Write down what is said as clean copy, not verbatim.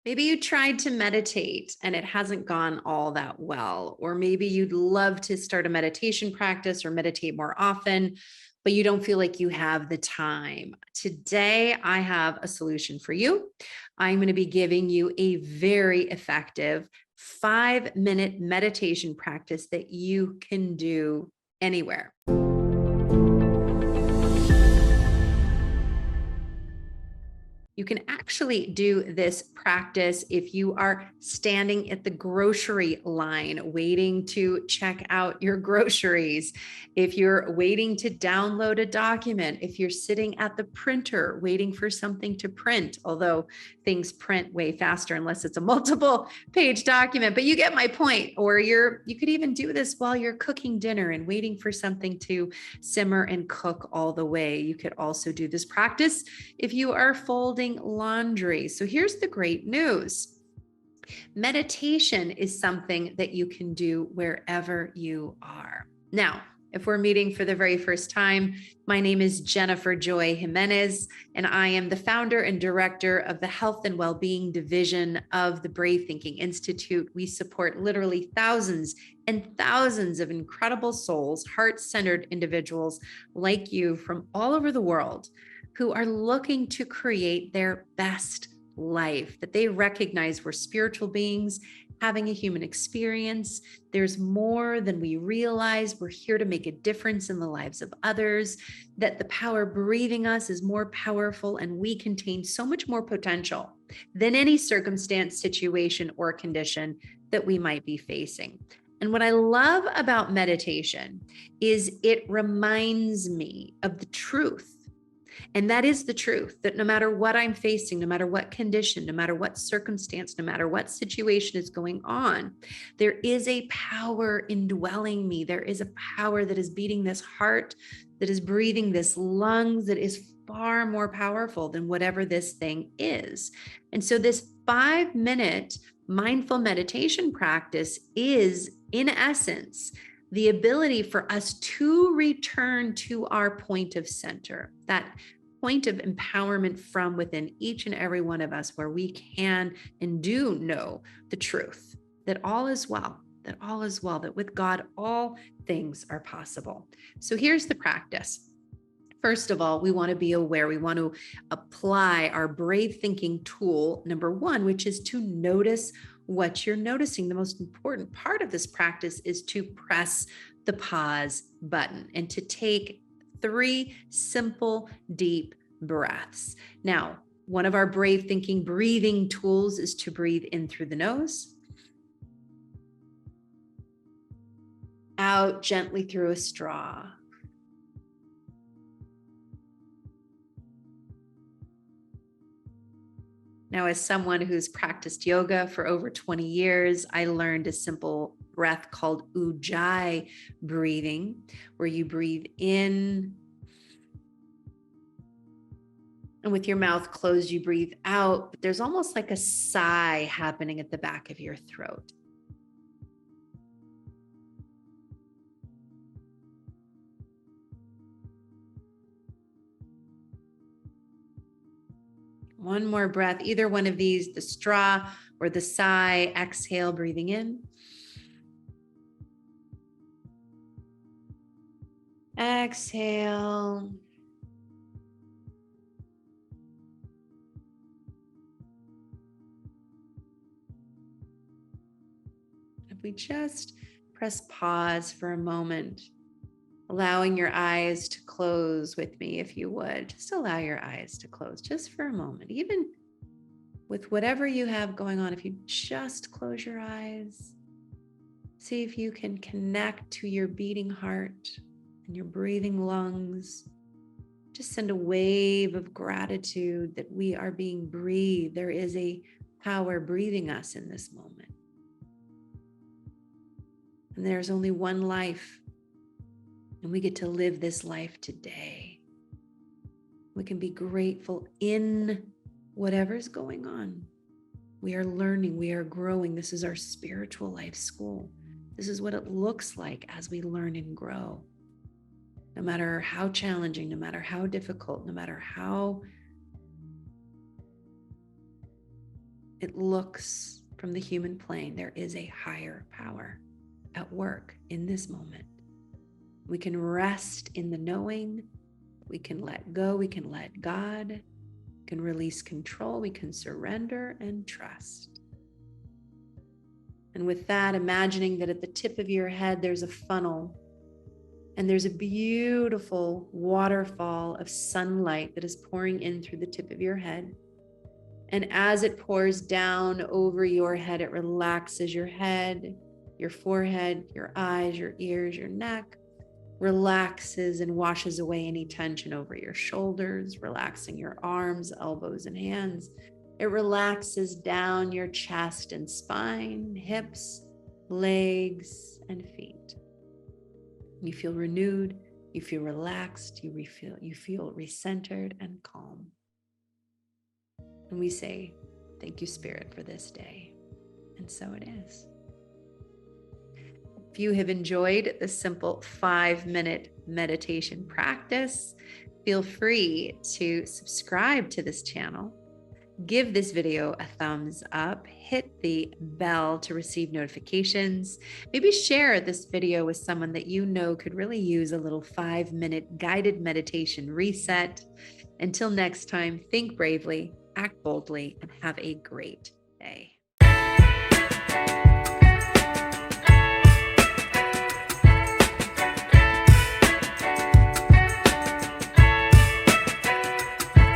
Maybe you tried to meditate and it hasn't gone all that well. Or maybe you'd love to start a meditation practice or meditate more often, but you don't feel like you have the time. Today, I have a solution for you. I'm going to be giving you a very effective 5-minute meditation practice that you can do anywhere. You can actually do this practice if you are standing at the grocery line waiting to check out your groceries, if you're waiting to download a document, if you're sitting at the printer waiting for something to print, although things print way faster unless it's a multiple page document, but you get my point. Or you could even do this while you're cooking dinner and waiting for something to simmer and cook all the way. You could also do this practice if you are folding laundry. So here's the great news. Meditation is something that you can do wherever you are. Now, if we're meeting for the very first time, my name is Jennifer Joy Jiménez, and I am the founder and director of the Health and Wellbeing Division of the Brave Thinking Institute. We support literally thousands and thousands of incredible souls, heart-centered individuals like you from all over the world who are looking to create their best life, that they recognize we're spiritual beings having a human experience. There's more than we realize. We're here to make a difference in the lives of others, that the power breathing us is more powerful, and we contain so much more potential than any circumstance, situation, or condition that we might be facing. And what I love about meditation is it reminds me of the truth. And that is the truth, that no matter what I'm facing, no matter what condition, no matter what circumstance, no matter what situation is going on, there is a power indwelling me. There is a power that is beating this heart, that is breathing this lungs, that is far more powerful than whatever this thing is. And so this 5-minute mindful meditation practice is, in essence, the ability for us to return to our point of center, that point of empowerment from within each and every one of us, where we can and do know the truth, that all is well, that all is well, that with God, all things are possible. So here's the practice. First of all, we want to be aware. We want to apply our brave thinking tool, number one, which is to notice what you're noticing. The most important part of this practice is to press the pause button and to take 3 simple, deep breaths. Now, one of our brave thinking breathing tools is to breathe in through the nose, out gently through a straw. Now, as someone who's practiced yoga for over 20 years, I learned a simple breath called Ujjayi breathing, where you breathe in, and with your mouth closed, you breathe out, but there's almost like a sigh happening at the back of your throat. One more breath, either one of these, the straw or the sigh. Exhale, breathing in. Exhale. If we just press pause for a moment, allowing your eyes to close with me, if you would, just allow your eyes to close just for a moment, even with whatever you have going on. If you just close your eyes, see if you can connect to your beating heart and your breathing lungs. Just send a wave of gratitude that we are being breathed. There is a power breathing us in this moment. And there's only one life, and we get to live this life today. We can be grateful in whatever's going on. We are learning, we are growing. This is our spiritual life school. This is what it looks like as we learn and grow. No matter how challenging, no matter how difficult, no matter how it looks from the human plane, there is a higher power at work in this moment. We can rest in the knowing. We can let go. We can let God. We can release control. We can surrender and trust. And with that, imagining that at the tip of your head, there's a funnel and there's a beautiful waterfall of sunlight that is pouring in through the tip of your head. And as it pours down over your head, it relaxes your head, your forehead, your eyes, your ears, your neck, relaxes and washes away any tension over your shoulders, relaxing your arms, elbows, and hands. It relaxes down your chest and spine, hips, legs, and feet. You feel renewed, you feel relaxed, you feel recentered and calm. And we say, thank you, Spirit, for this day. And so it is. If you have enjoyed the simple 5-minute meditation practice, feel free to subscribe to this channel. Give this video a thumbs up, hit the bell to receive notifications. Maybe share this video with someone that you know could really use a little 5-minute guided meditation reset. Until next time, think bravely, act boldly, and have a great day.